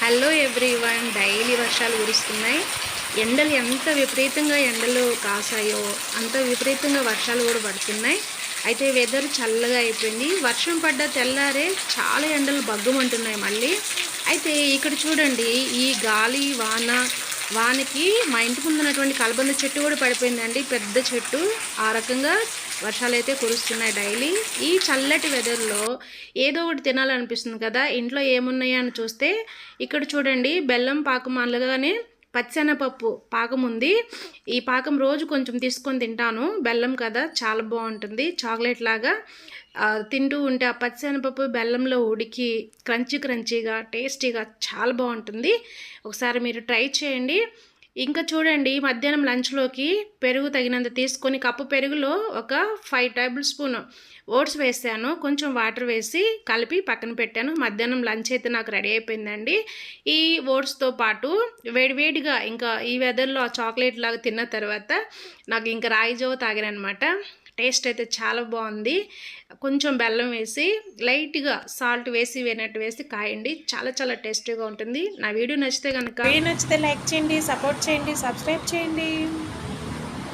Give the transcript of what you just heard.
Hello everyone. Daily వర్షాలు కురుస్తున్నాయి. ఎండలు ఎంత విపరీతంగా ఎండలు కాసాయో అంత విపరీతంగా వర్షాలు కూడా పడుతున్నాయి. అయితే వెదర్ చల్లగా అయిపోయింది. వర్షం పడ్డ తెల్లారే చాలా ఎండలు బగ్గుమంటున్నాయి మళ్ళీ. అయితే ఇక్కడ చూడండి, ఈ గాలి వానకి మా ఇంటి ముందు ఉన్నటువంటి కలబంద చెట్టు కూడా పడిపోయిందండి. పెద్ద చెట్టు. ఆ రకంగా వర్షాలు అయితే కురుస్తున్నాయి డైలీ. ఈ చల్లటి వెదర్లో ఏదో ఒకటి తినాలనిపిస్తుంది కదా. ఇంట్లో ఏమున్నాయా అని చూస్తే ఇక్కడ చూడండి, బెల్లం పాకం అనగానే పచ్చెనపప్పు పాకం ఉంది. ఈ పాకం రోజు కొంచెం తీసుకొని తింటాను. బెల్లం కదా, చాలా బాగుంటుంది. చాక్లెట్ లాగా తింటూ ఉంటే ఆ పచ్చెనపప్పు బెల్లంలో ఉడికి క్రంచీగా టేస్టీగా చాలా బాగుంటుంది. ఒకసారి మీరు ట్రై చేయండి. ఇంకా చూడండి, మధ్యాహ్నం లంచ్లోకి పెరుగు తగినంత తీసుకొని కప్పు పెరుగులో ఒక 5 టేబుల్ స్పూన్ ఓట్స్ వేసాను. కొంచెం వాటర్ వేసి కలిపి పక్కన పెట్టాను. మధ్యాహ్నం లంచ్ అయితే నాకు రెడీ అయిపోయిందండి. ఈ ఓట్స్తో పాటు వేడివేడిగా ఇంకా ఈ వెదర్లో ఆ చాక్లెట్ లాగా తిన్న తర్వాత నాకు ఇంకా రాగి జావ తాగానమాట. టేస్ట్ అయితే చాలా బాగుంది. కొంచెం బెల్లం వేసి లైట్గా సాల్ట్ వేసి కాయండి. చాలా చాలా టేస్టీగా ఉంటుంది. నా వీడియో నచ్చితే కనుక లైక్ చేయండి, సపోర్ట్ చేయండి, సబ్స్క్రైబ్ చేయండి.